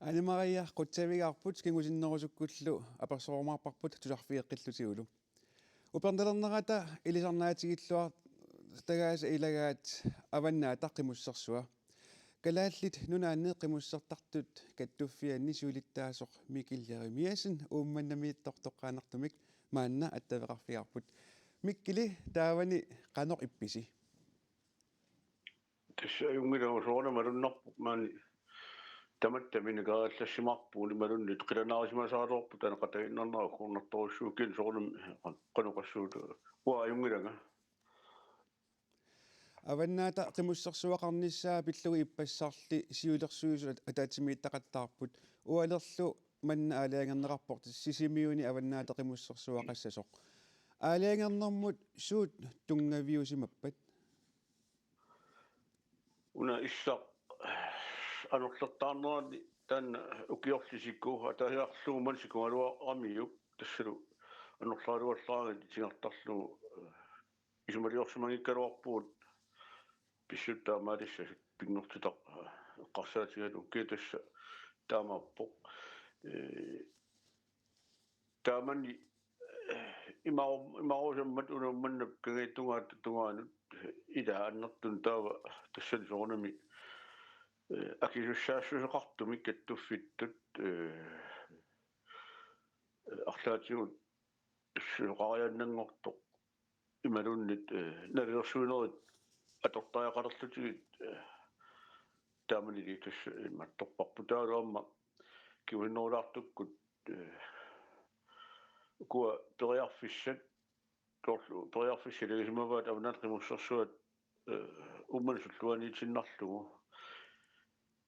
Anne Maria qutsavigaarput kingusinnerusukkullu apersoormaarparput tularfiiqqillutiulu. Upernalernerata ilisarnaatigillua tagaasa ilagaat avannaata qimussersua. Kalaallit nunaanne qimussertartut kattuffianni suulittaasoq Mikillerimiasen uummannamiittortoqqaanartumik maanna attaveqarfiarput. Mikkili taavani qanoq ippisi. Tässä jungilla suona marunnerpu maani tamattamini kaallassimarpuuni malunnit qilanaarisimasaatorpu tanaqatainnerna uqornartorissuukin soornum qanuqassuut waa jungilanga Avannaata qimussersuaqarnissaa pillugi ippassarli siulersuusut ataatimiittaqattaarput ualerlu manna aaliangerneqarport sisimiuni avannaata qimussersuaqassasoq. Aaliangernermut suut tungaviusimappat. una issa anorlartaarnerani tan ukiorlisikku atahiarluuman sikualua amiuk tassalu anorlaaluallaanga tingartarlu isumaliorsimangikkaluarpuut pissuttaamaalissa pingortitaq qarsaatigalu kiitassa taamaappoq taamani imarusammat unummannak kangiittungaat tungaanut ila annertun taava tassan soornami akisussaassусеқартумик каттуффиттут арлаатигут суоқарианнангорто ималуннит налерсуинерит атортаақалерлутигит тааманили тасс иматторпарпу таалуамма киуиннерулаартуккут куа периарфиссат торлу периарфиссилигисмаваат авнаат қимуссерсуат уммансуллуаниитиннарлугу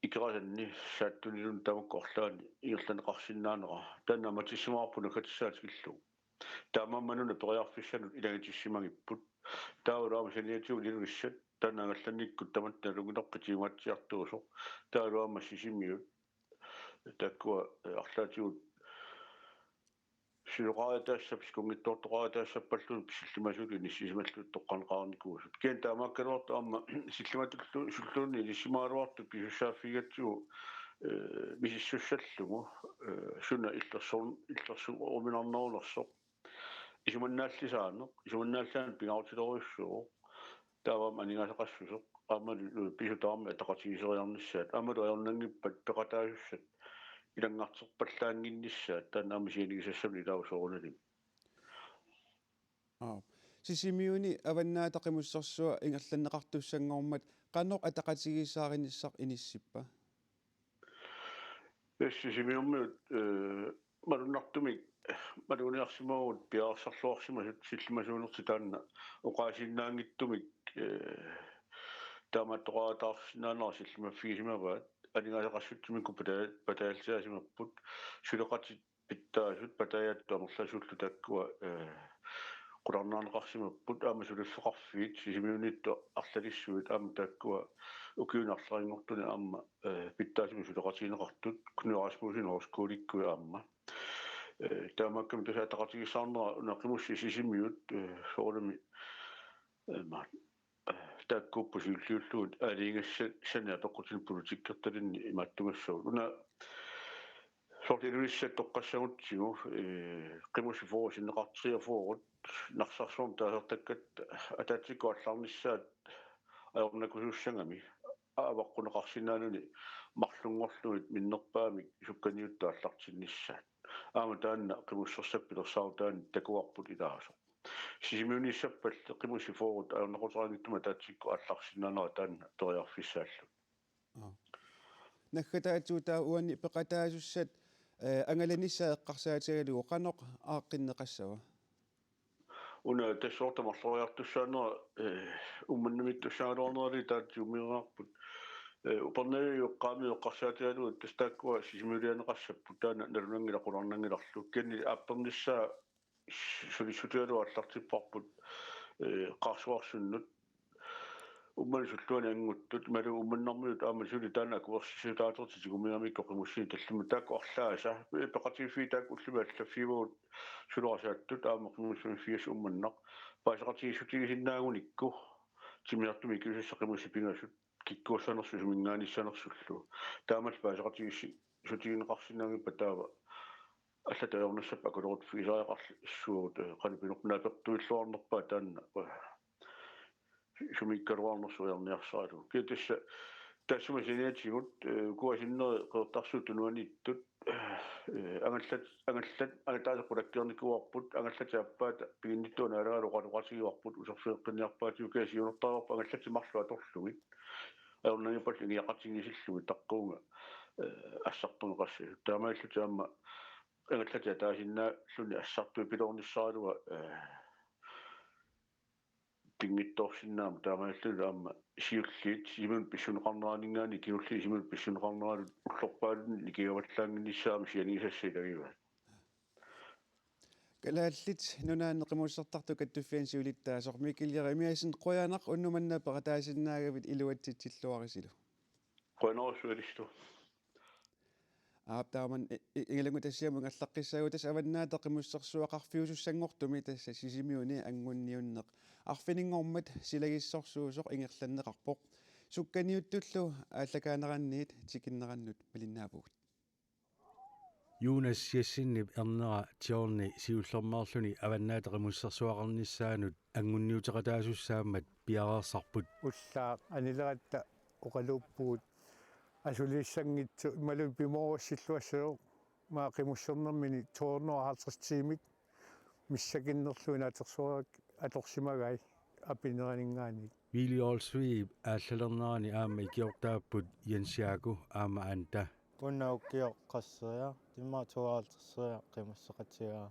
икерасанни сааттунилун тамаккорлаани иерланеқарсиннаанера таанаматиссимаарпуна катсаатигиллу таамаммануна периарфиссанут илагатиссимагиппут таулаама саниатиу лилуиссат таанагалланниккут таматталугинерпатиугатсиартуусо таулаама сисимиут таккуа арлаатигут силоqaatassap skungittortoqaatassapпаллу писсиллимасули ниссисималлу тоққанеқарникуусут киан таамааккалуарту аама силлиматуклу суллуунни лиссимаалуарту писуссааффигатсугу мисиссуссаллугу суна иллерсу орминарнерулерсоқ исуманнааллисаанеқ исуманнааллаан пингаутилоруссуо таавам анигасеқассусоқ аама писутаарма атақатигисериарниссаат аама туаернангиппат пеқатаасуссат илангартэрпаллаангиннissaat тааннаамисиинигисассамни таусоорунали сисимиуни аваннаата қимуссерсуа ингерланнеқартуссангормат қаноқ атақатигисааринissaq иниссиппа сисимиуммут малуннартумик малуниарсимагут пиаарсарлуарсимасут силлимасуунерти таанна оqaасиннаангиттумик тааматтоqaатаарсинаанера силлимаффигисимаваат анигасеқассутсимикку патаалсаасимаппут сулеқатит питтаасут патаяаттуамерласуллу таккуа qulарнаанеқарсимаппут аама сулиффеқарфиит сисимиунитто арлалиссуит аама таккуа укиунарларингортуни аама питтаасими сулеқатигинеқартут кнуарасмусин хоскууликкуи аама таамаккам тасаатақатигиссаарнера унақимусси сисимиут соорами ма таккуппу сиуллиуллуут алингасса санаа тоққутил политиккерталинни имааттугассуу уна сортилуиссат тоққассагутсигу қимуси фоорсиннеқартриафоорут нарсарсуум таасертаккат атаатсикуаллаарнissaат аёрнакусуссангами аваққунеқарсинааnuни марлунгорлуит миннерпаамик сукканиуттааллартиннissaat аама таанна қимуссерсаппилерсаартаани такуарпут илаасо сисимиунissapпал қимуси фоорут аёрнеқутераангиттума таатсикку алларсинаанера таанна ториарфиссааллу наггатаатсуутаа уани пеқатаасуссат ангаланиссаа эққарсаатигалугу қаноқ ааққиннеқассава уна тассоортамарлориартуссаанера умманнамиттуссаалуарнерали таатсиумиераарпут упернавиуққаами эққарсаатигалугу тастааккуа сисимиулианеқассаппут таана налунангила кенни апперниссаа сулиссутиалу аллартиппарпут қарсуарсуннут умман суллуани ангуттут малу умманнармиут аама сули таана куерсисутаатерти гумиамикко қимуссини таллума таакку арлааса пеқатиффи таакку уллума аллаффивуут сулуарсааттут аама қимуссуни фиас умманнақ паасеқатигиссутигисиннаагуникку тимиартуми кисусса қимусси пингасут kikkuussanersus minngaanissanersullu taamal paasaqatigisi sutigineqarsinnaangippa taava аллатаернассап акулерут фисариақарли иссуут канипинорнааперtuilluarnerpaa таанна сумиккалуарнерсуярниарсаалу китасса тассума синиатигут куасиннери қеэртарсуу тунуаниттут ангаллат агатаасеқулаккиорникуарпут ангаллатааппаата пигинниттуна алагалоқалоқасигиуарпут усерсеэққинниарпаатиу каасиунертааварпа ангаллатимарлу аторлугит аернагипалли иақатигисиллуги таққуунга ассартунеқасси таамааллу таама ангаллата таасиннаа луни ассартуи пилорниссаалуга пингитторсиннаама таамааллу аама сиуллиит симун писсунеқарнераанингаани киулли симун писсунеқарнерааlu уллорпаалун никиаваллаангиннissaами сианигисассилагива калааллит нунааннеқимуссартарту каттуффиансиулиттаасор микиллеримиасин қоянақ уннуманнааппа таасиннаагавит илуатситсиллуарисилу қойнерсуалисту аптааман ингелангу тассиаму нгаллаққиссагу тас аваннаатақимуссерсуақарфиусуссангортуми тасса сисимиуни ангунниуннеқ арфинингормат силагиссорсуусоқ ингерланнеқарпоқ сукканиуттуллу ааллакаанеранниит тикиннераннут малиннаапугут Jonas Jessinip ernera tiorni siullormaarluni аваннаатақимуссерсуақарниссаанут ангунниутеқатаасуссаамат пиараасарпут уллаа анилератта оқалууппугут асулииссангитсу ималу пимооссиллуассуу маақимуссернэрмини 250 миссакиннерлуина атерсуарак аторсимагай апинеранингаани Willy Olsvig ааллалернерани аама икиортааппут Jens-Jaco аама анта Unnaukkiоққассериа тимма 52 қимуссеқатигаа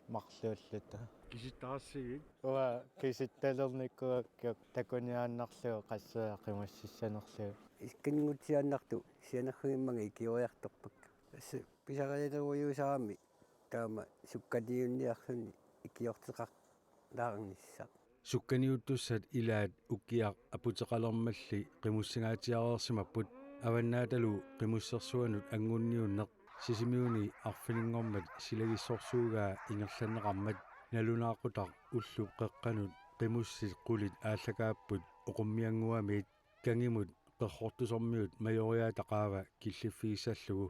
марлууллута киситтаассигит уа киситталерниккуаккиук такуниааннарлугу қассеа қимуссиссанерлугу искингутсианнарту сианерхуиммага икиориарторпак асса писариалеруйусаами таама суккатиунниарлуни икиортеқар лаарнissaaq сукканиуттуссат илаат уккиақ апутеқалермалли қимуссигаатиареерсимаппут аваннааталу қимуссерсуанут ангунниуннеқ сисимиуни арфинингормат силагиссорсуугаа ингерланнеқармат налунаақутар уллу қеққанут қимуссит қулит ааллакааппут оқуммиангуамиит кангимут қерхортусормиут майориаатақаава киллиффигиссаллугу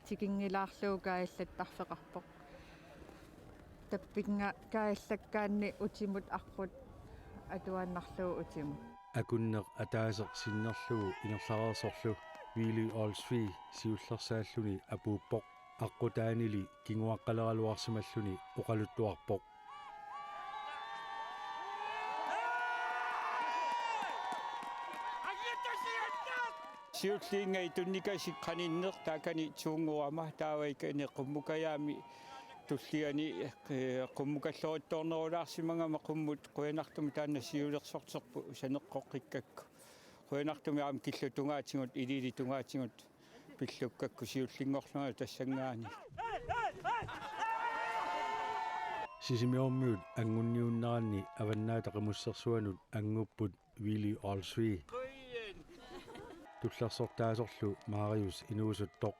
тикингилаарлуу кааллаттарфеқарпоқ таппинга кааллаккаанни утимут арпут атуаннарлуу утимут акуннеқ атаасеқ синнерлугу ингерлареерсорлу Willy Olsvig сиуллерсааллуни апууппоқ аққутаанили кингуаққалералуарсималлуни оқалуттуарпоқ сиуллиинга итунникасик қаниннер таакани туунгуама таавайкани қуммукаяами туллиани қуммукаллоритторнерулаарсимангама қуммут қуянартуми таанна сиулерсортерпу санеққоққиккакку қуянартуми аам киллутунгаатингут илилитунгаатингут пиллуккакку сиуллингорлунга тассангаани сисимиормиут ангунниуннеранни аваннаатақимуссерсуанут ангуппут Willy Olsvig туллерсортаасорлу Marius инуусуттоқ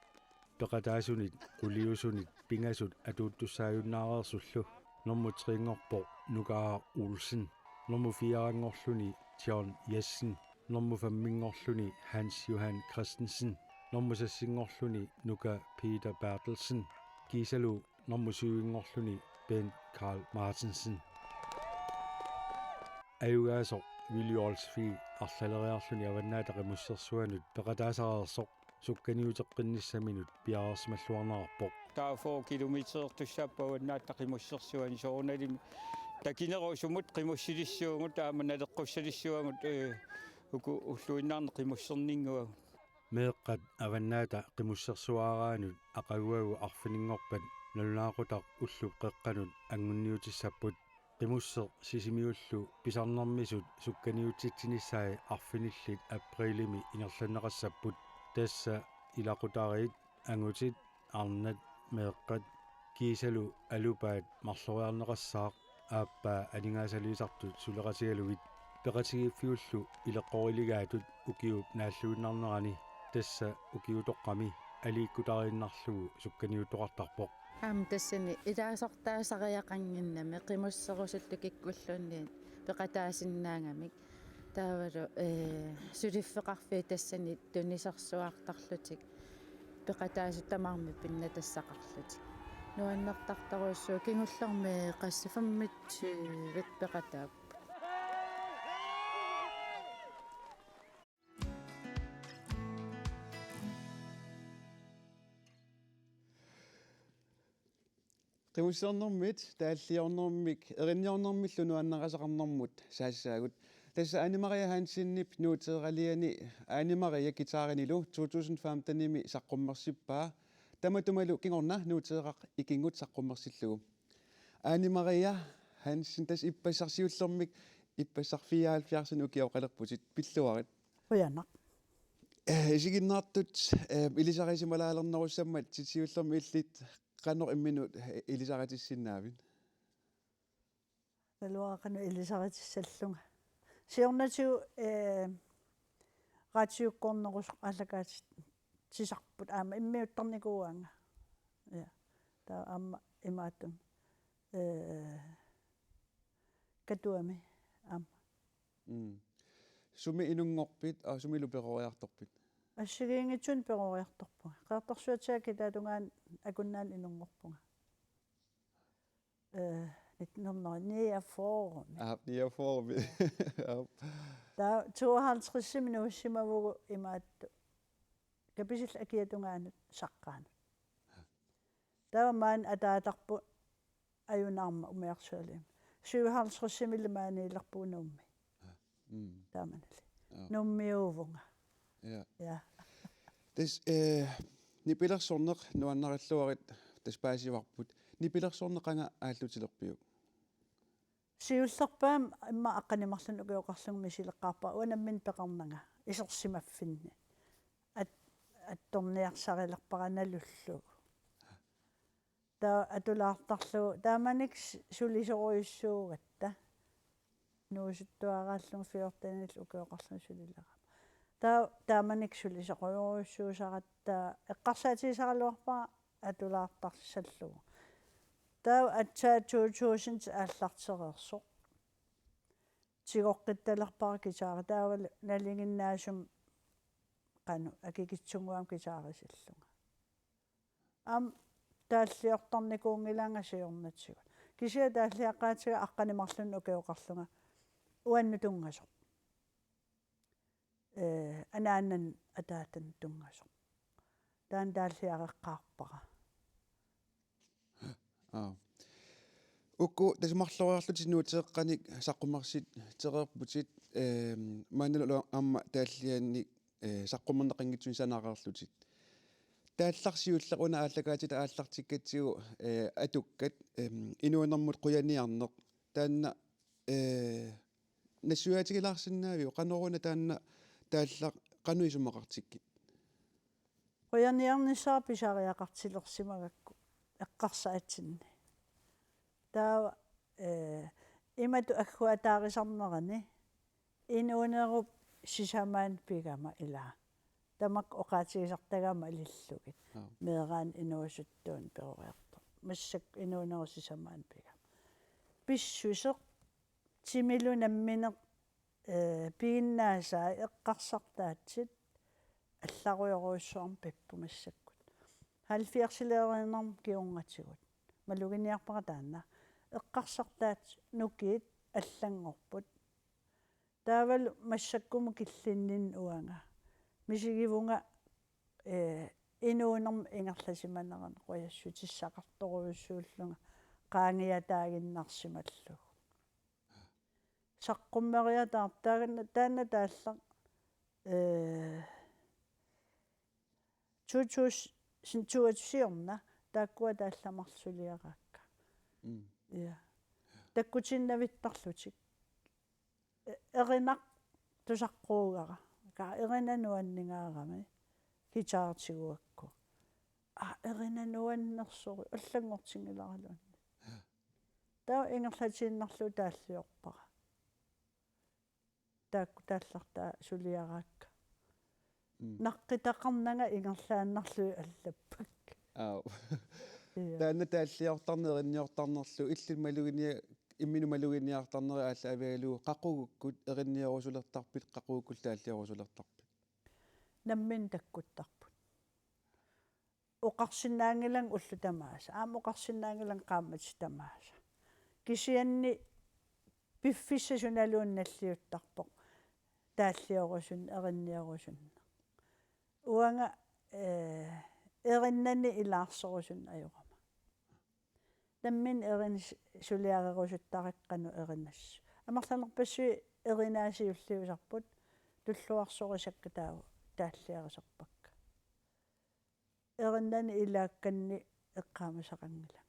пеқатаасунит қулиусунит пингасут атууттуссааюннаареерсуллу норму трингорпоқ Nugar Olsen норму фиарангорлуни John Jessen норму фаммингорлуни Hans Johan Christensen норму сассингорлуни Nuka Peter Bertelsen кисалу норму сюингорлуни Bent Carl Martensen аюгаасоқ Willy Olsvig арлалериарлуни аваннаатақимуссерсуанут пеқатаасареерсоқ сукканиутеққинниссаминут пиаарсималлуарнаарпоқ таафоо километр туссааппаваннааттақимуссерсуани соорналими такинерусумут қимуссилиссуугут таама налеққуссалиссуагут уку уллуиннаарне қимуссернингуа меэққат аваннаата қимуссерсуаараанут ақагуагу арфинингорпат налунаақутақ уллу қеққанут ангунниутиссаппут қимуссеқ сисимиуллу писарнэрмисут сукканиутитсиниссаи арфиниллит априлими ингерланнеқассаппут тасса илақутариит ангутит арнат меэққат кисалу алупаат марлориарнеқассаақ ааппаа анингаасалиисартут сулеқасигалугит пеқатигиффиуллу илеққорилигаатут укиуп нааллуиннарнерани тасса укиутоққами алииккутарииннарлугу сукканиутоқартарпоқ тассани илаасортаасариақангиннами қимуссерусуллу киккуллуунни пеқатаасиннаангамик таавалу сулиффеқарфи тассани тунисерсуаартарлутик пеқатаасутамаарми пиннатассақарлутик нуаннертартаруссуу кингуллэрми қассафаммитсивит пеқатаап Qimussernermit taalliornermik erinniornermillu nuannaqasaqarnermut saassaagut tassa Anne-Maria Hansinnip nuuteeraliani Anne-Maria gitaarinilu 2015 saqqummersippaa tamatumalu kingorna nuuteeraq ikingut saqqummersillugu Anne-Maria Hansin tas ippassarsiullermik ippassarfiaalfiarsin ukioqalerputit pilluarit Uyanaq. isiginnaartut ilisarisimalaaleernerussammat titiullermi illit qanor imminut ilisaratissinnaamin Taluaqanu ilisaritissalluga. Siornatiu ratiukkornerus allakaatit tisarput aama immiuttarnikuuanga. Ja. Ta aama imaatum. Katuami aama. Sumi inungorpit sumi luperoriartorpit Assigiingitsun peroriartorpunga. Qaartarsuatiaki taatungaan akunnaan inungorpunga. Nitnornernia forum. Nia forum. Ta 52 minuussimavugu imaattu. Kapisil akiatungaanut saqqaanut. Taamaan ataatarpu ajunaarma umiarsualiim. 57 millimaaniillerpuunuummi. Taamanali. Nummiuvunga. Ja. Des ni pilersorneq nuannaralluarit taspaasivarput ni pilersorneqanga aallutilerpiuk siullerpaam imma aqqanimarlun ukiuqarlungmi sileqqaarpa uanammin peqarnanga isersimaffinni attorniarsarilerparanalullu ta atulaartarlu taamanik sulisoruyussuugatta nuusuttuaraallung fiortanil ukiuqarlung sulilera taamanik sulisoruyussuusaratta eqqarsaatiisaraluarpa atulaartarsallugu taa atsaa 2000 aallartereersoq tigoqqittalerpara kitaara taawal nalinginnaasum qanu akikitsunguam kitaarisillunga am taalliortarnikuungilanga siornatsigu kisia taalliaqqaatiga aqqanimarlun ukiuqarlunga uannutungasoq anaanan ataatan tungasoq taan taalliareqqaarpara ukku tasmarloriarlutit nuuteeqqanik saqqummarsit tereerputit maanalu amma taallianni saqqummerneqinngitsun sanaaqarlutit taallarsiulleq una aallakaatita aallartikkatsigu atukkat inuunermut quyaniarneq taanna nassuaatigilaarsinnaaviu qanoruna taanna taallaq qanuisumeqartikki quyaniarnissaa pisariaqartilersimagakku eqqarsaatsinni taa imatu agguataarisarnerani inuunerup sisamaan pigama ilaa tamak oqaatigisartagama ilillugit meeraan inuusuttuun peroriartor massak inuuneru sisamaan pigama pissuseq timilu nammineq piginnaasaa eqqarsartaatsit алларуйоруйссуарм пиппумассаккут 70-лееринерм киунгатсигут малугиниарпара таанна эққарсартаат нукиит аллангорпут таавал массаккуму киллиннин уанга мисигивунга инуунерм ингерласиманеран қояссутиссақарторуйуссууллунга qaangiataaginнарсималлу саққуммериатаартаагна таанна тааллақ чучуссиорна тааккуа таалламарсулиараакка я таккутиннавиттарлутик эринақ тусаққуугара ка эринануаннигаарами китаартигуакку эринануаннерсори аллангортингиларалуанни таа ингерлатииннарлу тааллиорпара таакку тааллартаа сулиараакка наққитақарнага ингерлааннарлуи аллаппак таанна тааллиортарнеринниортарнерлу иллин малугиния иммину малугиниартарнери аалла авиалуу qaqugukкут эринниорусулертарпит qaqugukкул тааллиорусулертарпит наммин таккуттарпут оқарсинаангилан уллу тамааса аама оқарсинаангилан qaammat тамааса кисианни пиффиссасуналуунналлиуттарпоқ тааллиорусун эринниорусунна уанга эриннани илаарсорусун аюрама наммин эрин сулиарерусуттариққану эриннассу амерланерпассуи эринаасиуллиусарпут туллуарсорисакка таава тааллиарисарпакка эриннани илаакканни эққаамасақангилага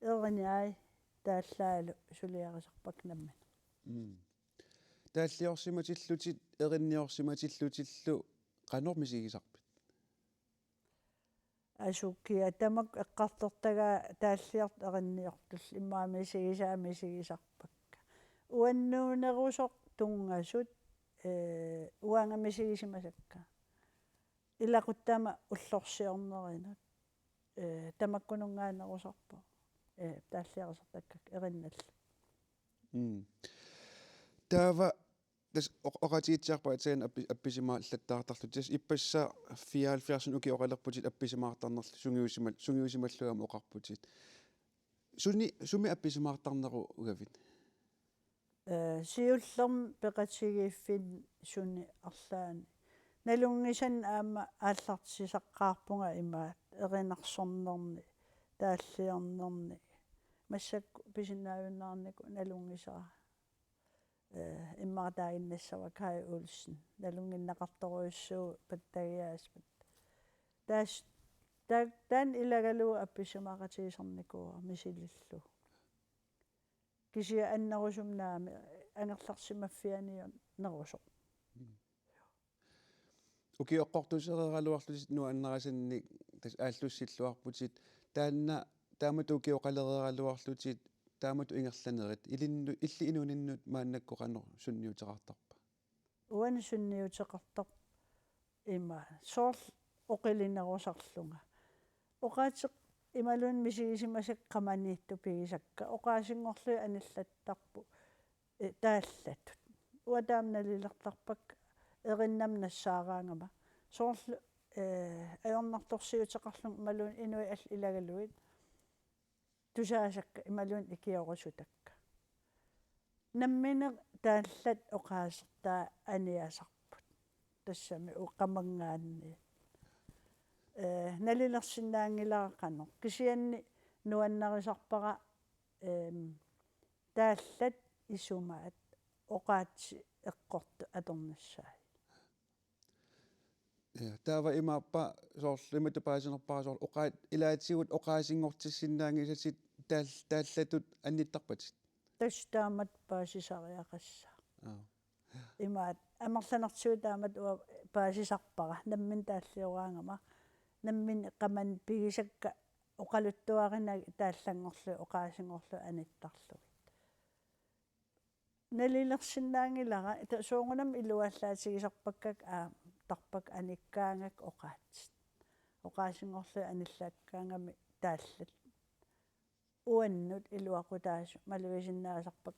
эриниай тааллаалу сулиарисарпак наммин тааллиорсиматиллутит эринниорсиматиллутиллу qanормисигисарпит асуккиа тамак эққартортага тааллиарт эринниортул иммаамисигисаамисигисарпакка уаннуунерусоқ тунгасут уангамисигисимасакка илақуттаама уллорсиорнеринут тамаккунунгаанерусарпо тааллиарисартаккак эринналла таава тас оqatiitsiarpa атсаан апписимааллаттаартарлу тас иппасса 74 уки оқалерпутит апписимаартарнерлу сунгиусималлугама оқарпутит суми апписимаартарнеру угавит сиуллерм пеқатсигииффин суни арлаани налунгисан аама ааллартисаққаарпунга имаат эринарсорнерни тааллиорнерни массакку писинаавиннаарнику налунгисара иммаатаагиннассава Кай Олсен налунгиннақарторуиссуу паттагиааспат таас таан илагалуу апписимаақатигисарникуа мисилиллу кисия аннерусумнаами ангерларсимаффианион нерусо уки оққортусереералуарлусит нуаннерасинни тас ааллуссиллуарпутит таанна таамату уки оқалереералуарлутит таамату ингерланерит илинну илли инуниннут мааннаккоқанер сунниутеқартарпа уан сунниутеқартар има соор оқилинерусарлунга оқаатеқ ималун мисигисимасак қаманиитту пигисакка оқаасингорлуи аниллаттарпу тааллатут уатаамналилертарпак эриннам нассаараангама соорлу аёрнарторсиутеқарлун малун инуи ал илагалуит тусаасакка ималун икиорусутакка наммине тааллат оқаасертаа аниасарпут тассами уққамангаанни налилерсинаангилаақано кисианни нуаннарисарпара тааллат исумаат оқаатси эққорту аторнассаа таава имааппа соорлу имату паасинерпара соор оқаат илаатигут оқаасингортиссиннаангисатит тааллатут анниттарпатит тастаамат паасисариақасса имаат амерланартсуутаамат уа паасисарпара наммин тааллиораангама наммин qamан пигисакка оқалуттуаринаг тааллангорлу оқаасингорлу аниттарлугит налилерсиннаангилара соongунам илуаллаатигисарпаккак тарпак аниккаангак оқаатсит оқаасингорлу аниллааккаангами тааллат уаннут илуақутаасу малуисиннаасарпак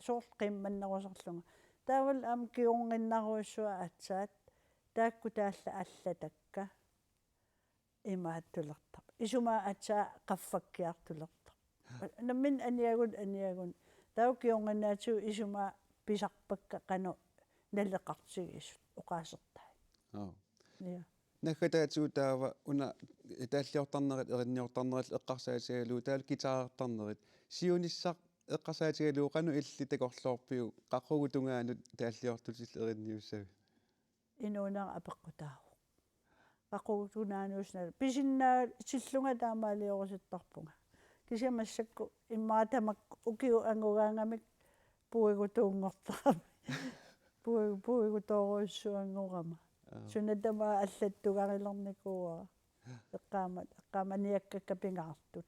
соор қимманнерусарлунга таавал аам киунгиннаруиссуа атсаат таакку таалла аллатакка имааттулертар исумаа атсаа qaffakkiartulertar наммин аниагун тау киунгиннаату исумаа писарпакка қану налеқартигисут оқаасертай я нахатаатсуу таава уна тааллиортарнерит эринниортарнерил эққарсаатигалуу таал гитаартарнерит сиуниссақ эққарсаатигалуу қану илли такорлоорпиу қаққугутунгаанут тааллиортутил эринниуссави инуунаа апеққутаа qaqugtunaanusnal pisinna sillunga taamaaliorusuttarpunga kisiamassakku immaatamak ukiu angugaangamik puigutuungortarami puigutoruissuangorama sunatama allattugarilernikuua eqqaamaniakkakka pingaartut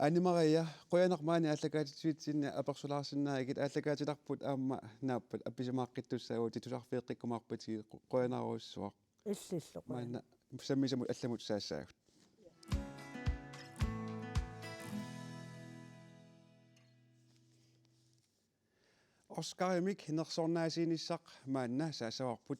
Anne-Maria, qoyanarmaani allakaatitsuitsinna apersulaarsinnaagit allakaatilarput aamma naappat appisamaaqqitussaaguu titusarfiiqqikkumaarpati qoyanaruussuaq иллиллоq maanna sammisamut allamut saassaagut Oscarimik hinnersornaasiinissaq maanna saasavarput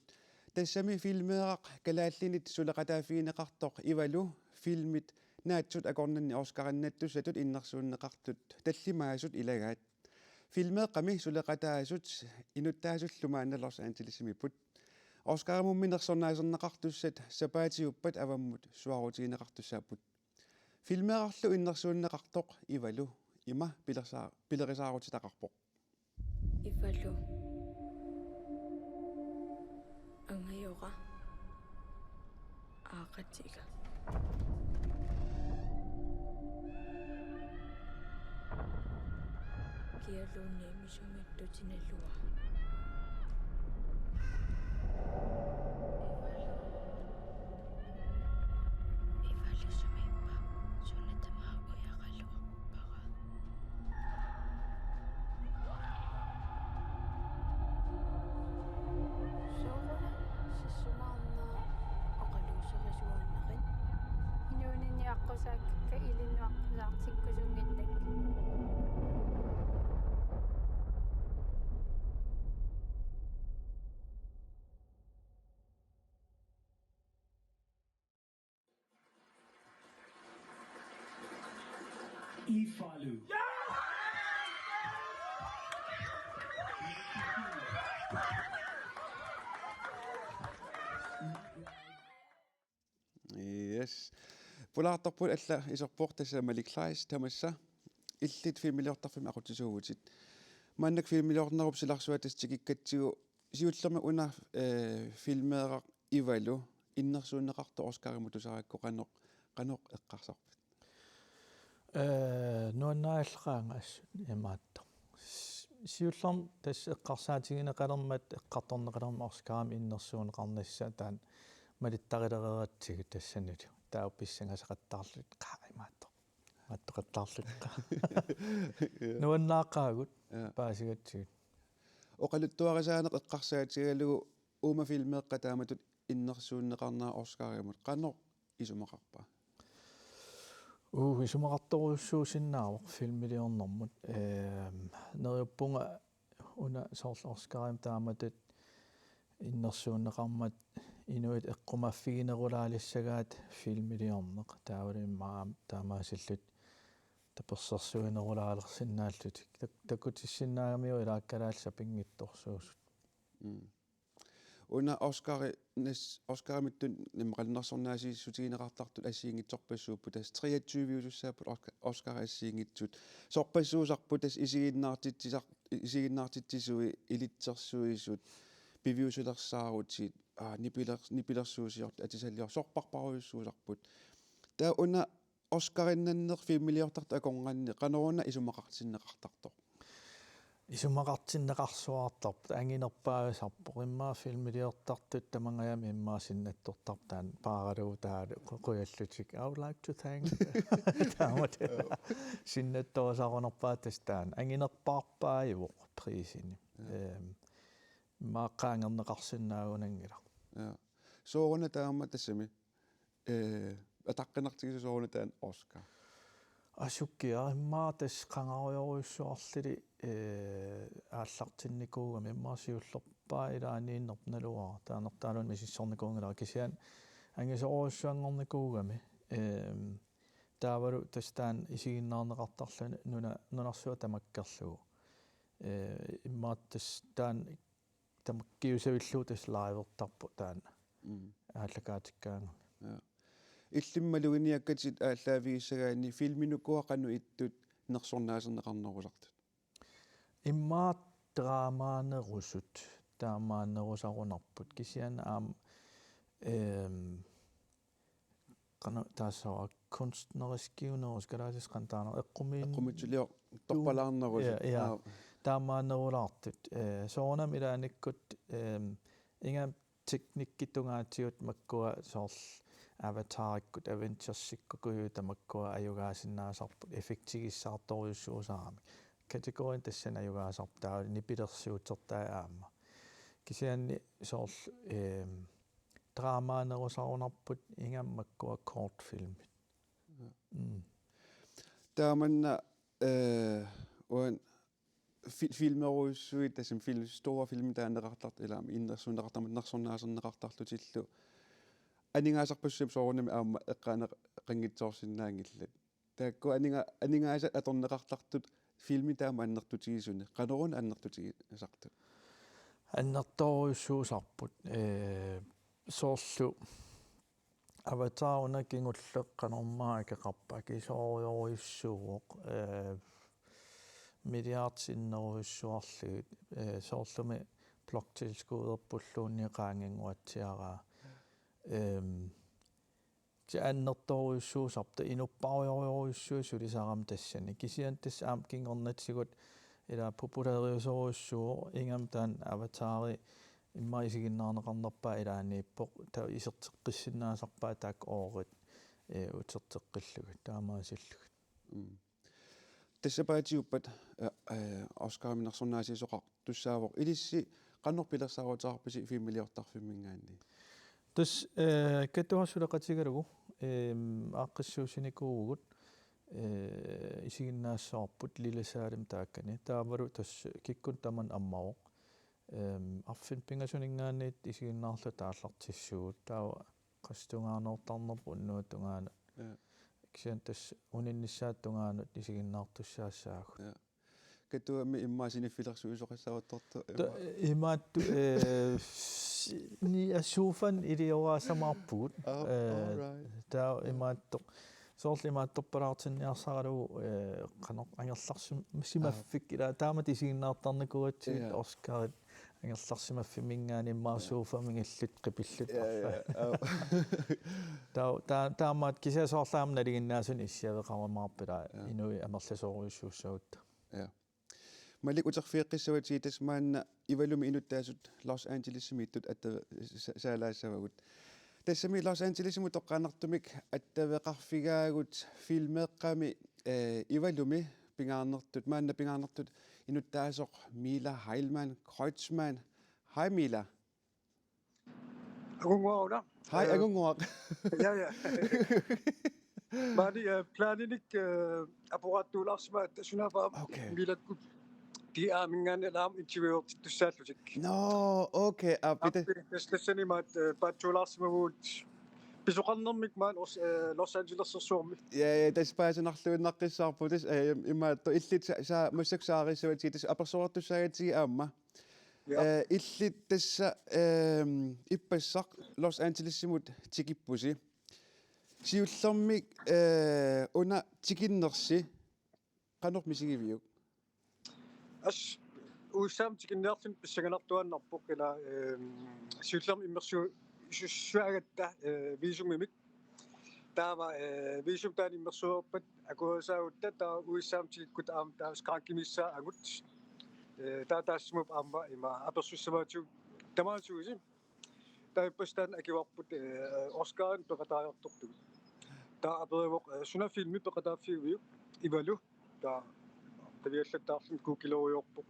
тассами филмеэрақ калааллинит сулеқатаафиинеқартоқ ивалу филмит наатсут акорнанни оскариннаттусатут иннерсууннеқартут таллимаасут илагаат филмеэққами сулеқатаасут инуттаасуллумаанна лос-анджелесимиппут оскарамумминерсорнаасернеқартуссат сапаатиуппат аваммут суарутигинеқартуссааппут филмеэқарлу иннерсууннеқартоқ ивалу има пилерисаарутитақарпоқ ивалу ангайора аақатига киалуунниими сумиттутиналуа ивалу сумиппа сунатамаа уяқалуарпара соорна сиссумаарна оқалуусерисуаннарин инуунинниаққусаакка илиннуаққусаартиккусунгиннак Ifalu. Yes. Pulaartorput alla isorportassa maliklais tamassa illit filmiliortarfim aqutisuugutit. Mannak filmiliornerup silarsuatas tikikkatsigu siullerma una filmeeraq ivalu innersuunneqartu oskarimutusaraakku qanoq eqqarsarput. Nuannaallaqaanga imaatto. Siullorm tas eqqarsaatigineqalermat eqqartorneqalerma orskaami innersuuneqarnassa taan malittarileraatigu tassanulu tauppissangasaqattaarlut qaaimaatto. Mattoqattaarlutqa. Nuannaaqaagut paasigatsigut. Oqaluttuarisaaneq eqqarsaatigalugu uuma filmeeqqa taamatut innersuunneqarnaa orskaarimut qanoq isumaqarpa. Isumaqartoruussuusinnaavaq filmiliornermut neriuppunga una soorlorskaarim taamatut innersuunneqarmat inuit eqqumaffiginerulaalisagaat filmiliorneq taavalimmaa taamaasillut tapersersuinerulaalersinnaallutik takkutissinnaagamiu ilaakkalaalla pingittorsuusut una Oscarimittun nimqalnersornaasiissutigineqartartut assiingitsorpassuuppu tas 23 usussaaput Oscar assiingitsut sorpassuusarput tas isiginnaartitsisui ilitsersuisut piviusulersaarutit nipilersuusiort atisallior sorparparuissuusarput taa una Oscarinnanneq filmiliortart akonganni qanoruna isumaqartinneqartartoq Isumaqartinneqarsuartarput anginerpaavisarpoq immaa filmiliortartut tamangayami immaasinnattortartaan paaraluu taalu qoyallutik I would like to thank taamat sinnattorisaqonerpaattas taan anginerpaarpaajuq priisini maaqaangerneqarsinnaagunangila sooruna taama tassami ataqqinartigisu sooruna taan Oscar asukkia immaa tas qangarujoruissuarlili ааллартинникуугами иммарсиуллерпаа илаанииннерпналуара таанертаалун мисиссорникуунгила кисиан ангисоруссуангорникуугами таавалу тастаан исигиннаарнеқартарлуни нунарсуа тамаккерлугу иммааттас таан тамаккиусавиллуу тас лаивертарпу таана ааллакаатиккаангу иллиммалугиниаккатит ааллаавигиссагаани филминуккуақану иттут нерсорнаасернеқарнерулартут иммаат драмаанерусут таамаанерусарунарпут кисиана аам qana taassawa kunstneriskiunerus kalaasisqan taana eqqumitsilior torpalaarnerus taamaanerulaartut soornam ilaaниkkut ingam teknikkitungaatigut makkua soorl avatar-ikkut Avengers-sikkukuyu tamakkua ajugaasinnaaserput effektigissaartoriussuusaarami kategorien tassan ajugaasartaa nipilersuutertaa aamma kisianni soorl dramaanerusarunarput ingammakkua kortfilmit taamanna uan filmeruissuit tassim store film taanneqartart ila innersuneqartarmat narsornaaserneqartarlutillu aningaasarpussup soorunami aamma eqqaane qangitsoorsinnaangillat taakku aningaasat atorneqartartut filmi taama annertutigisuni qanorun annertutigisartut аннэрторуйуссуусарпут соорлу аватарна кингуллеққанормаа кеқарпа кисоориориуссууоқ милиардсиннеруйуссуарлугит соорлуми блоктилскуудерпуллуунниқаангингуатсиараа аннэрторуйуссуусарпта инуппариориуссуусулисарам тассани кисиан тасс аам кингорнатсигут ила популариусоруссуу ингам таан аватари иммаисигиннаарнеқарнерпаа илаанииппоқ та исертеққиссиннаасарпаа таак оорит утертеққиллугут таамаасиллугут тассапаатиуппат оскааминерсорнаасисоқар туссаавоқ илисси qannorpilersaaruutаарpisi фиммилиортарфиммингаанни тус каттуассулеқатигалугу ааққиссуусиникуугут исигиннаассаарпут лиласаалим тааккани таавалу тас киккун таман аммаоқ арфин пингасунингаанниит исигиннаарлу тааллартиссуут таава qastungaanortarnerpu unnuutungaana кисиан тас униннссааттунгаанут исигиннаартуссаассаагу каттуами иммаасиниффилерсуисоқиссаватторту имаатту ни асуфан илиораасамаарпугут таа имааттоқ соорлимаатторпалаартинниарсаралу қанеқ ангерларсим симаффик ила таамат исигиннаартарникуатсигит оскарит ангерларсимаффимингаани маасууфамингиллут қипиллут таамаат кисасоорлаам налигиннаасун иссиавеқармаарпила инуи амерласооруйуссууссагутта малик утерфиэққиссавати тасмаанна ивалуми инуттаасут Лос Анджелесимиттут атта саалаассавагут тассами Лос Анджелесиму тоққаанартумик аттавеқарфигаагут филмеэққами ивалуми пингаарнертут маанна пингаарнертут инуттаасоқ Мила Хайлман Кройцман хай Мила агунгуауна хай агунгуак ja Mani planenik аппараттуулаарсима тассунафаа милаккут ди аамингаан элаам интервью туссааллутик no okay апита тассанимаат патчуулаарсимавуут писоқарнэрмик маан Лос Анджелессерсуурми я таспаасинарлуиннаққиссаарпу тас имаатто иллит saa массаксаарисуати тас аперсуартуссаагати аама иллит тасса иппассақ Лос Анджелессимут тикиппуси сиуллэрмик уна тикиннерси qanor misigivиук ас уусаам тикиннеарлим писсаганартуаннарпоқ ила сиуллэрми иммерсуу исуссуагатта висумимик таама висум таан иммерсуерпат акуасаагутта таа уусаам тиккут аам таа скааккимиссаа агут таатаассимуп аама има аперсуссамаатиу тамаасууси таиппастан акиварпут оскарин пеқатаариартортуг таа аперивоқ сунафилми пеқатааффигуиу ивалу таа тавиаллаттаарлим кукилориорпо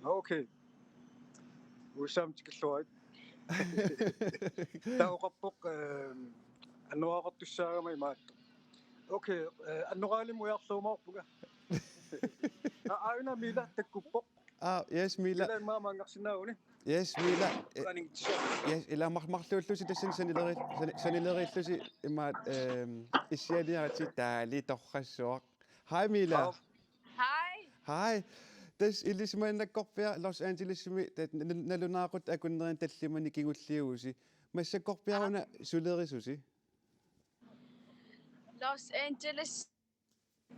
окей уусаам тикиллуарит таоқарпоқ аннуаақартуссаагама имаатто окей аннораалим уярлуумаарпуга аауна мила таккуппоқ yes Mila ила маамаангарсинаагуни yes Mila yes ila marluullusi tassan sanileriillusi imaat issianiarati taali torrassuaq hi Mila hi tas ilisimaannakkorpia Los Angelesimi nalunaaqut akunnerin tallimani kigulliugusi massakkorpiaruna sulerisusi Los Angeles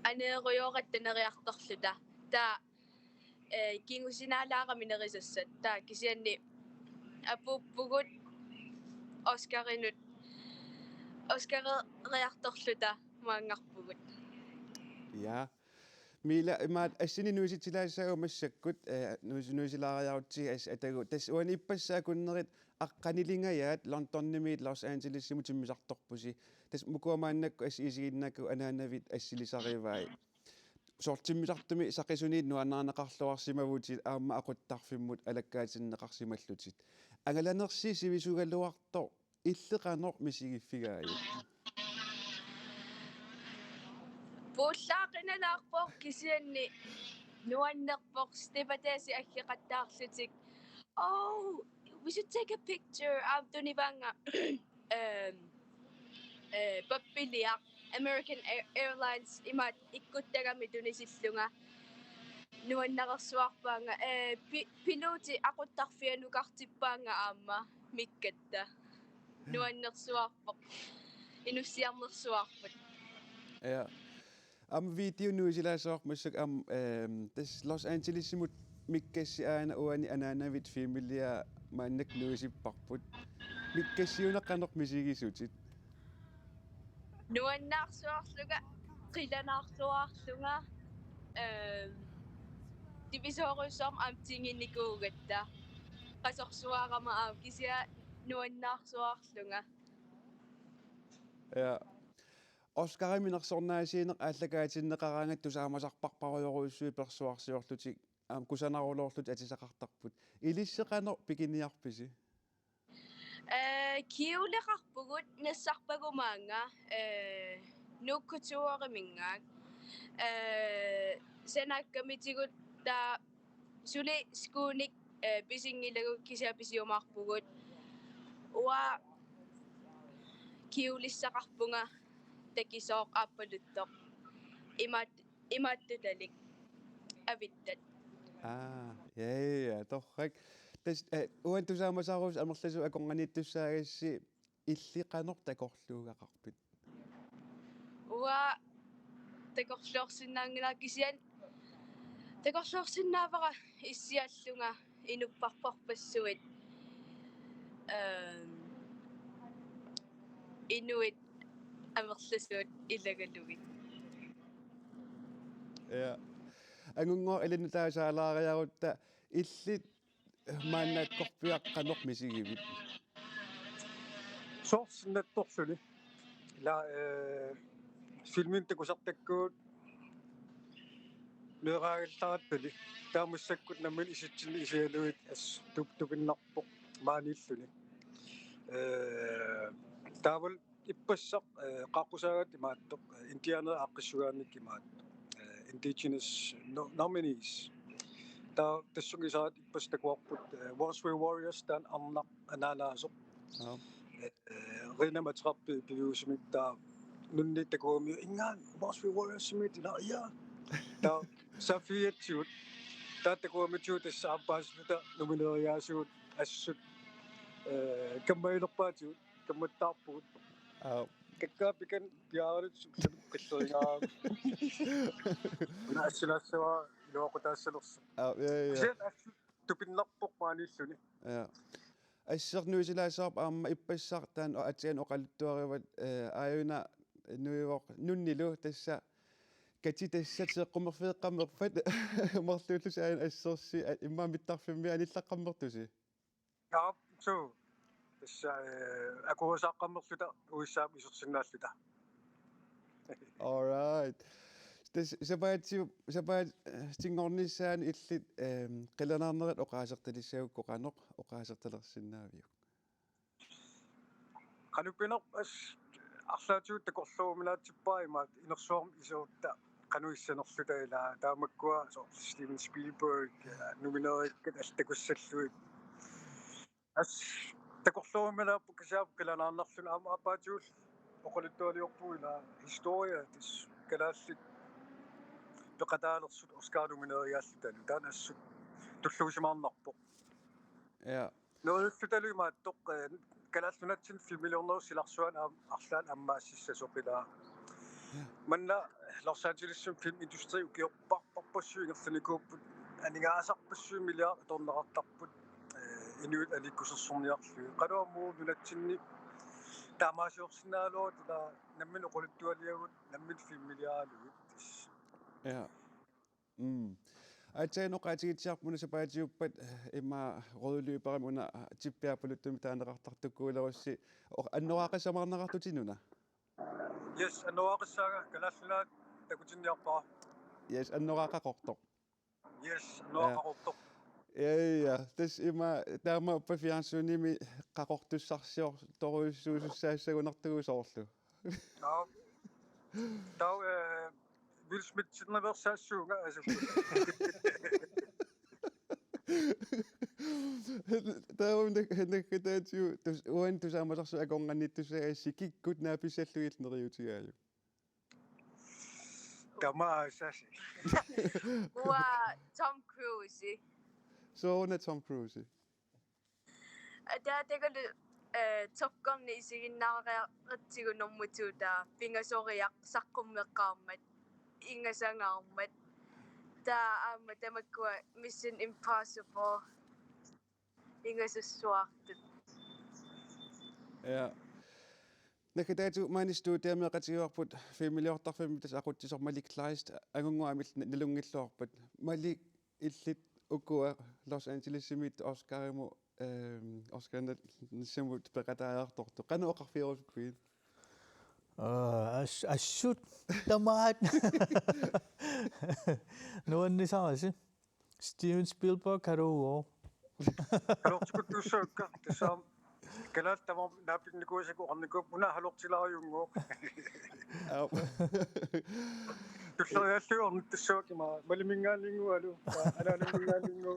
aneeruyoqattaneriartorluta taa kingusinaalaaqa taa kisianni apuppugut Oscareriartorluta maangarpugut ja Mila imaat assini nuisitilaassagu massakkut nuisilaariarutsi atagu tas uani ippassakunnerit aqqanilingayaat Londonnimiit Los Angelesimi timmisartorpusi tas mukuamaannakku isiginnakku anaanavit assilisarivai sortimmisartumi saqisuniit nuannaarneqarluarsimavutit aamma aquttarfimmut alakkaatinnеқарсималлутит ангаланерси сивисугаллуарто иллеқанор мисигиффигааю пууллаақиналаарпоо кисианни nuannerpoq stepatasi aggiqattaarlutik. Oh, we should take a picture of tunivanga pappiliaq American Airlines imat ikkuttagami tunisillunga nuannaqersuarpaanga pilooti aquttarfianukartippaanga aamma mikkatta nuannersuarpoq inussiarnersuarput. Ja. Video nuisilaasooqmassuk tas Los Angeles-imut mikkassi aana uani anaanavit familia maannak nuisipparput mikkassiuneqqanerp misigisutit Nuannaarsuarluga qilanaarluarlunga divisoruussorm amtinginnikuugatta qasorsuarama kisia nuannaarsuarlunga. Ja. Oscariminersornaasiineq ааллакаатиннеқараангат тусаамасарпарпаруйоруйуссуи персуарсиорлутик кусанарулоорлут атисақартарпут илиссеқанер пикиниарписи Kiuleqarpugut nassarpagumaanga nukkutuoriminggaak sanakkamitigut taa suli skuunik pisingilagut kisiapisiumaarpugut uа kiulissaqarpunga takisooq aappaluttoq imattutalik avittat ja torrak tas uan tusaamasaaruus amerlasu akornganiittussaagassi illiqanor takorluugaqarpit uа takorluorsinnaangila kisian takorluorsinnaavara issiallunga inupparparpassuit inuit amerlasuut ilagalugit ja angungor ilinutaasaalaariarutta illit maannaakkorpiaqqanerp misigivit soorsinnattorsuli ila filmin takusartakkuut neeraagillaratpali taamussakkut nammin isitsilli isialuit as tupinnerpoq maaniilluni taavul ippassaq qaqqusaagat imaattoq indianer aaqqissugaannik imaat indigenous nominees tassungisaat ippas takuarput Warspray Warriors taan arnaq anaanaasoq rinamatrarpi piviusimik taa nunni takuumi ingaan Warspray Warriors simit ila ja taa safiatsiut taa takuumitsuut issaapaasluta numineriaasuut assut kammailerpaatiut kammattaarpugut kakkaappikan piaarit qilleringaa naassulassava iluaqutaassalersu kisiat assut tupinnerpoq maaniilluni ассернуисилаасаарп аама иппассаар таан атиан оқалуттуариват ааюна нуивоқ нуннилу тасса кати тассатеэққумерфеэққамерфат марлууллусаан ассерси иммаамиттарфимми аниллаққаммертуси so tassa akuusaaqqammerluta uissaam isersinnaallута all right tas sapaat tingornissaani illit qilanarnerat oqaasertalissaaguk qoqanoq oqaasertalersinnaaviuk qanupinerp as арлаатиут такорлуумилаатсиппаа имаат инерсуарм исуутта qanuissanerluta ila taamakkua so Steven Spielberg numinerikkat алтакуссаллуит as takorluumilaapu kisiaap qilanаарnerluna aama appaatiul oqaluttualiorpu ila historia tis kalaallit peqataalerсут Oscar numineriaalлутану taan assut tulluusimaarnarpoq ja norullutalu imaattoq kalaallunatsin filmiliornersilarsuan arlaan ammaassissasoqila manna Los Angeles film industri ukiorparparpassuingerlanikuupput aningaasarpassuin milliard tornerartarput inuit alikkusersorniarlu qaluamuu nunatsinni taamaasiorsinaaluut ila nammin oquluttualiagut nammin filmiliaalugut ja атсаиноqaatigitsiarpuna sapaatiuppat imma rodulyyparimuna tippiarpuluttumi taaneqartartukkuulerussi annoraaqassamarnerartutinuna yes annoraaqassaaga kalaallunaat takutinniarpaa yes annoraaqaqortoq yes annoraaqaqortoq ja tas imma taama uppafiarsuunimi qaqortussarsior toruissuusussaasagunartugusoorlu tau Will Smith sinnaversaassuunga asukku. Hennekkataatio uan tusaamallersu akongannittusaassi kikkut naapissalluil neriutigaaju. Tamaasasi. Tom Cruise. Soona Tom Cruise. Taatakulu Top Gun isiginnaaqeqatsigunnermutuuta pingasoriaq saqqummeqqaarmat ingasangaarmat aama tamakkua Mission Impossible ingasussuartut. Ja. Nakataatu maanistu teameqatiuarput familiortarfammitas aquttisor Malik Kleist angunguamil nalungilluarpat Malik illit ukua Los Angeles-simit Oscarimu Oscar nissamut peqataajartortu qanuoqarfiorusukkuit assut tamaat nuannisarasi Steven Spielberg haruuo Halortikuttuussaakka tassaam kalaattamar naapinikuusaku orniku una halortilariunguoq. Tullerialluornut tassaakima malimingaanningualu analumingaanningu.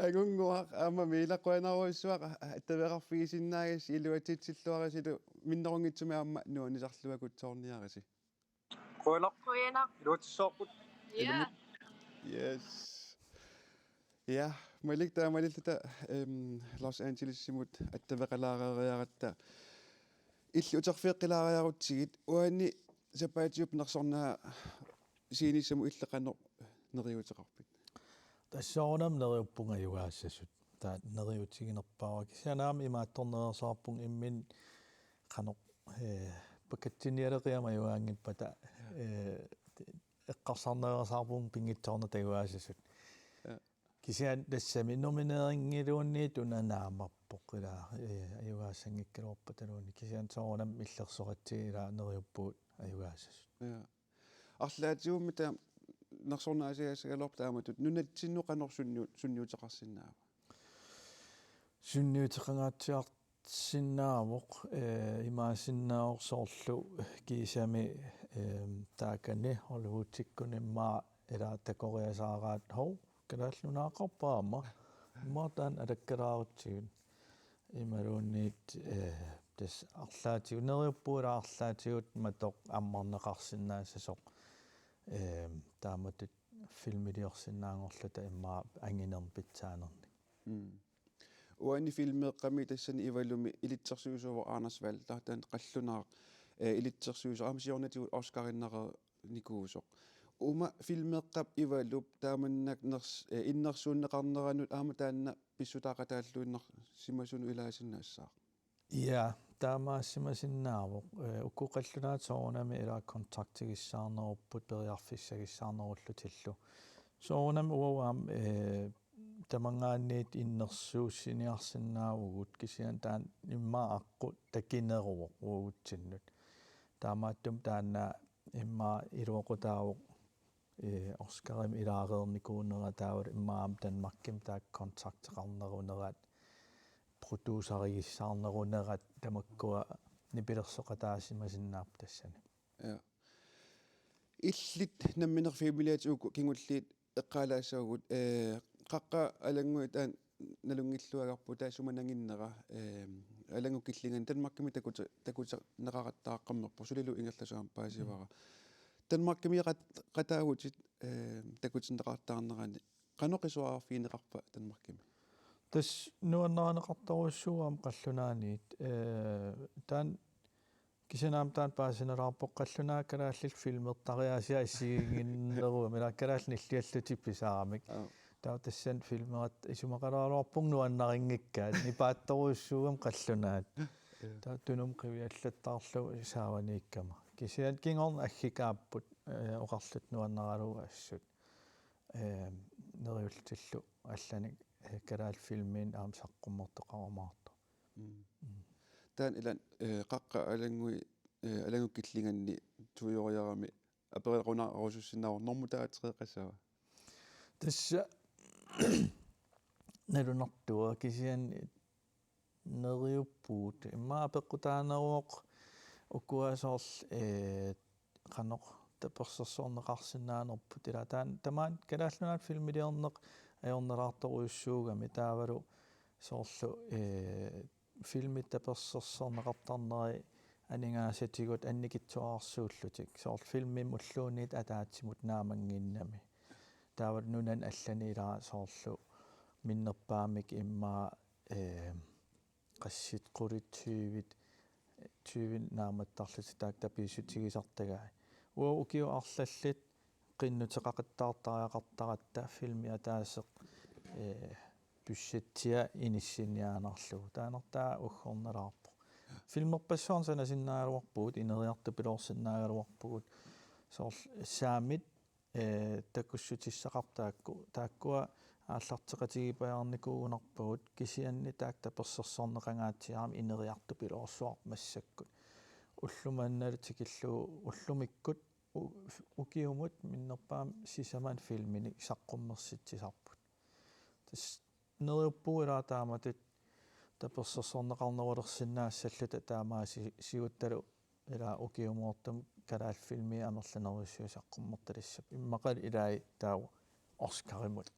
Agunguaq aama miilaquanaruissuaq taveqarfigisinnaagis iluatitsilluarisilu minnerungitsumi aamma nuanisarluakutsoorniarisi. Qoyanaq. Iluatissaarput. Yeah. Yes. Ja, Malik taamalillata Los Angeles-simut attaveqalaaqeriaratta illu uterfiiqqilaariarutsigit uanni sapaatiup nersornaa siinissamu illeqanor neriuteqarpit. Tassoornam neriuppunga juaassasut taat neriutiginerpaawa kisianaam imaattorneersaarpung immin qanoq pakattinialeqiama juaangippata eqqarsarneersaarpung pingitsoorna tajuaassasut kisian tassami nomineringiluunniit unanaamappoq ila ajuaassangikkaluorpataluunni kisian soornam illersoqatsiila neriuppuut ajuaassasut. Ja. Arlaatiummita nersornaasiasagalorp taamatut nunatsinnoqanor sunniuteqarsinnaava. Sunniuteqangaatiarsinnaavoq imaasinnaorsoorlu kiisami taakani Hollywood-tikkunimmaa ila takoriasaaraat hov kalaallunaaqarpaama imaataan alakkalaarutsigul imaluunniit tas arlaatigu neriuppuula arlaatiguut matoq ammarneqarsinnaasasoq taamatut filmiliorsinnaangorluta immaa anginerm pitsaanerni uani filmeeqqami tassani ivalumi ilitsersuusuvo Anders Wall tahtaan qallunaa ilitsersuusu amsiornatigut Oscarinnaqer nikuusoq uma filmeeqqap ivalup taamannak innersuunneqarneranut aama taanna pissutaaqataalluinner simasunu ilaasinnaassaaq. Ja, taamaassimasinnaavoq ukkuqallunaat soornami ila kontaktigissaarnerupput periarfissagissaarnerullutillu soornami uaam tamangaanniit innersuussiniarsinnaavugut kisian taan immaa aqqu takineruoq uugutsinnut taamaattum taanna immaa iluoqutaavoq Oscarim ilaareernikuunera taawat immaam Danmarkim taak kontakteqarnerunerat produusarigissaarnerunerat tamakkua nipilersoqataasimasinnaap tassani. Ja. Illit namminerfiimiliat uukku kingulliit eqqaalaassagugut qaqqa alanguitaan nalungilluagarpu taasumananginnera alangukillingan Danmarkimi takuta neqarattaaqammerpu sulilu ingerlasuam paasivara Danmarkimi qataagutit takutinneqartaarnerani qanoqisuarfiineqarpa Danmarkimi tas nuanneraneqartoruissuuam qallunaaniit taan kisanaam taan paasineraarpoq qallunaa kalaallil filmertariaasia issiginneruam ila kalaallnilliallutippisaaramik taa tassan filmerat isumaqalaaluarpung nuannaringikkaat nipaattoruissuugam qallunaat taa tunum qiviallattaarlu saavaniikkama kisiat kingorn aggikaapput oqarlut nuanneralu assut neriultillu allanik kalaal filmiin aam saqqummerteqaramaartu taan ilan qaqqa alangukillinganni tuioriarami aperiqunaarusussinnaor normutaatriiqassava tassa nalunartua kisian neriuppuut imma apeqqutaaneruoq ukkuasoorl qanoq tapersersorneqarsinaanerput ila tamaan kalaallunaat filmiliorneq ajorneraartoruissuugami taavalu soorlu filmit tapersersorneqartarneri aningaasatigut annikitsuarsuullutik soorl filmimulluuniit ataatsimut naamanginnami taavat nunan allaniilaa soorlu minnerpaamik immaa qassit qulit 20 naamattarlut taaktapiissutigisartagaa ukiu arlallit qinnuteqaqattaartariaqartaratta filmi ataaseq pyssattia inissiniaanarlu taanertaa uggornalaarpo filmerpassuarn sanasinnaagaluarpugut ineriartupiloorsinnaagaluarpugut soorl saamit takussutissaqartaakku taakkua ааллартеқатигипаярникуугунарпагут кисианни таакта персерсорнеқангааtsiaram инериартупилоорсуар массаккут уллумаанналутикиллу уллумиккут укиумут миннерпаам сисаман филмини саққуммерситсисарпут тас нериуппуилаа тааматит таперсерсорнеқарнерулерсинаассаллута таамааси сигутталу ила укиумуортум калаал филми амерланеруссуу саққуммерталиссап иммақал илаи таау оскаримут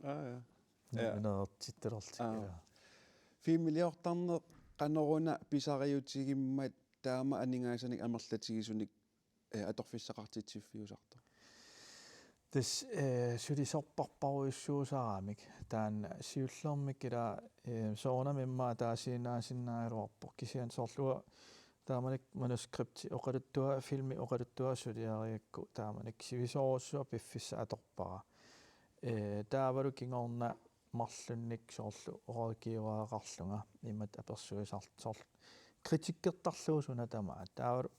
Filmiliortarneq qanoruna pisariutigimmat taama aningaasani amerlatigisunik atorfissaqartitsiffiusartu. Tas sulisorparparuissuusaaramik taan siullermik ila soornamimmaa taasiinaasinnaagaluarpo kisian soorlua taamanik manuskripti oqaluttua filmi oqaluttua suliariakku taamanik sivisorussua piffissa atorpara taavalu kingorna марлунник соорлу оракиуаақарлунга имат аперсуисарсорл критиккертарлуусуна тамаа таавал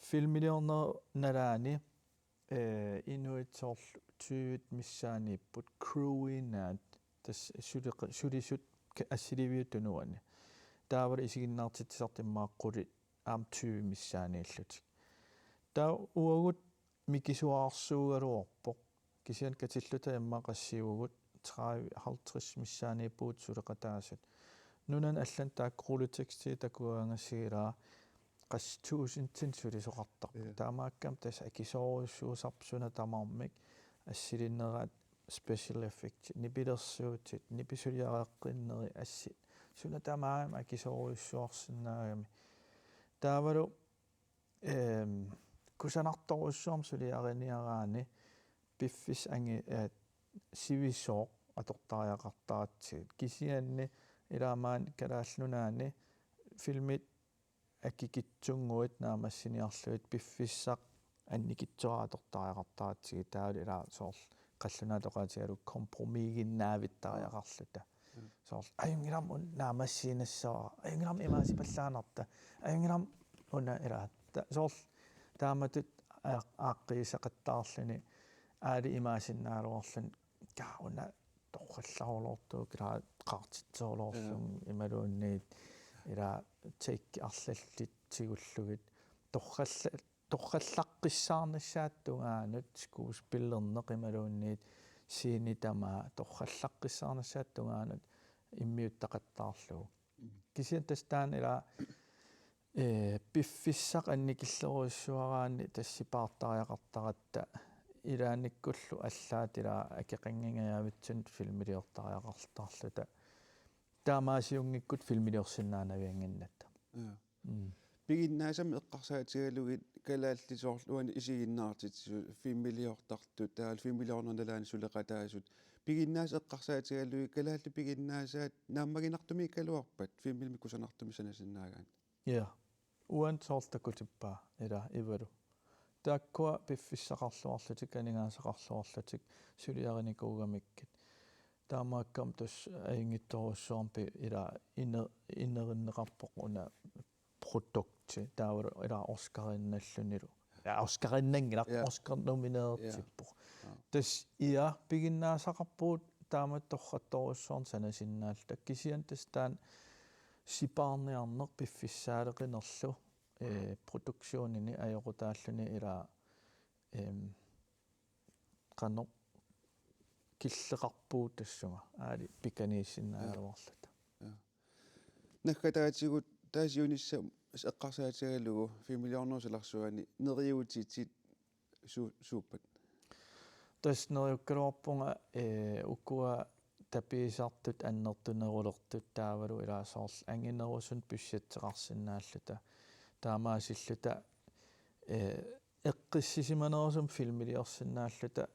филмилиорнер налаани инуит соорлу 20 миссаанииппут круинаат тас сулисут ассиливиутунуани таавал исигиннаартитсартиммааққули аам 20 миссаанииллутик таа уагут микисуаарсуугалуорпоқ кисиан катиллута иммақассиугут 50 миссаанииппуут сулеқатаасут нунан аллан тааккрулутекстии такуаангасигилаа qas 1000 sulisoqartarpu taamaakkam tas akisooruissuusarpsuna tamarmik assilineraat special effect nipilersuutit nipisuliareeqqinneri assit suna tamaam akisooruissuarsinnaagami taavalu kusanartoruissuarm suliariniaraani piffis angi sivisooq atortariaqartaratsigit kisianni ilaamaan kalaallunaani filmit akikitsunguit naamassiniarluit piffissaq annikitsuaratortariaqartaratsigit taali ilaa soorl qallunaatoqaatigalu kompromiiginnaavitariaqarluta soorl ajungilam naamassinassara ajungilam imaasipallaanarta ajungilam una ilaa soorl taamatut aaqqiisaqattaarluni aali imaasinaaluarlun kauna torqallarulortuuk ila qaartitsoorlorlun imaluunniit ila take arlallit sigullugit torqallaqqissaarnassaattungaanut skuuspillerneq imaluunniit siinitamaa torqallaqqissaarnassaattungaanut immiuttaqattaarlugu kisian tastaan ila piffissaq annikilleruissuaraanni tassipaartariaqartaratta ilaanikkullu allaatila akeqangingayaavitsun filmiliortariaqartarluta taamaasiungikkut filmiliorsinnaanavianginnatta piginnaasami eqqarsaatigalugit kalaallisoorluani isiginnaartitsu filmiliortartu taal filmiliornernalaani suleqataasut piginnaas eqqarsaatigalugi kalaalli piginnaasaat naammaginartumi kaluarpat filmilmikkusanartumi sanasinnaagaan uan soortakutippaa ila ivalu taakkua piffissaqarluarlutik aningaasaqarluarlutik suliarinikuugamikkit taamaakkam tus aingittorussuarpi ila innerinneqarpoq una produkti taavalu ila oscarinnallunilu oscarinnangila oscar nomineertippoq tas ia piginnaasaqarpuut taamattorrattorussuarn sanasinnaallu takkisian tastaan sipaarniarneq piffissaaleqinerlu produktionini ajoqutaalluni ila qanoq killeqarpuut tassunga aali pikaniissinnaagaluarluta nakkataatigut taasiunissa eqqarsaatigalugu filmiliornersularsuani neriutitit suuppat tasneriukkaluarpunga ukua tapiisartut annertunerulertut taavalu ilaasoorl anginerusun pyssatseqarsinnaalluta taamaasilluta eqqissisimanerusum filmiliorsinnaalluta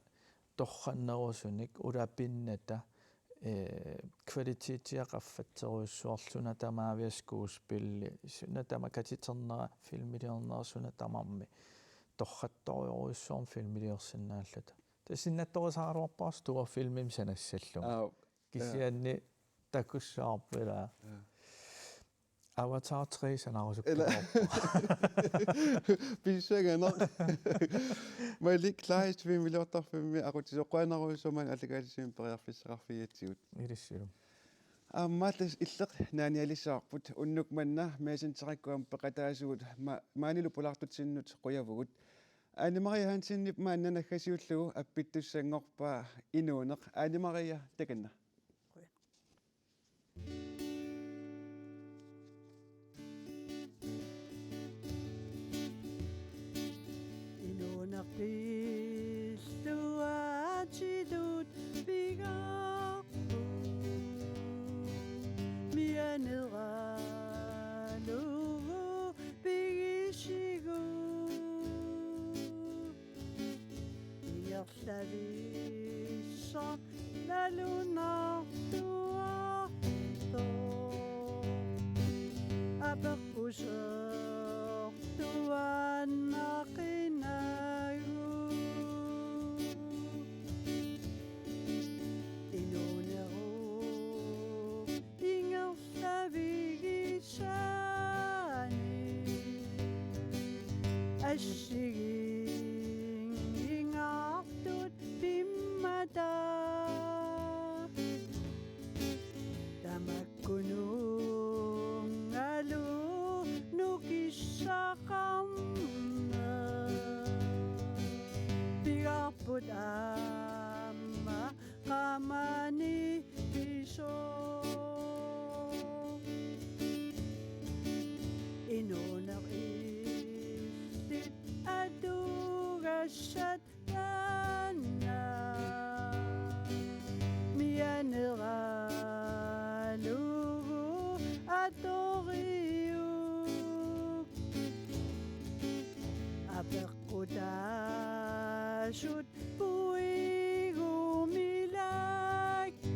torrannerusunik ulapinnata kvalitetiaqaffatseruissuarluna tamaavias skuuspilli suna tamakatiternera filmiliornersuna tamarmi torrattoriuruissuarm filmiliorsinnaalluta tasinnatorisaarluarpaas tuor filmim sanassalluma kisianni takussaarpila Avatar 3 sanarusukkaluarpa pissanganer malik klaist filmiliortarfimmi aqutisoqquanaruissuman allakaalisiim periarfissaqarfiatsigut ilissulum аммааллас иллеқ нааниалиссаарпут уннук манна меасинтераккуам пеқатаасугут маанилу пулаартутсиннут қуявугут анимария хансиннип мааннанаггасиуллугу аппиттуссангорпаа инуунеқ анимария таканна inunaqilluaatilut pigaarpu mianeralugu pigisigu inerlavissa nalunartuarto aperkusortuannaqinagu inuneru ingerlavigisani assigin ingartut pimmata tamakkunungalu nukissaqarna pigarput amma qamani piso inunaqillit adugassattanna mianeralugu atoriuk apeqqutaasut puigumilakki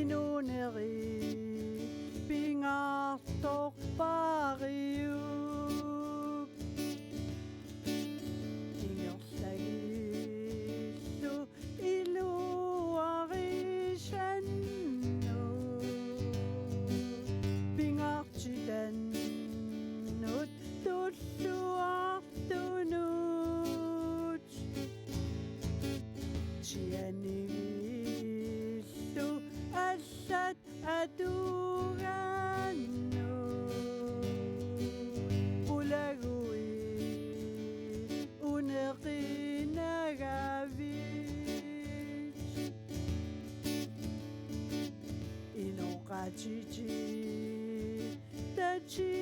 inuneri pingartorpariuk ingerlagillu iluarisannu pingartitannut tulluartunut tianigillu allat adugannu ulagui uneqinagavit inoqatiti tachi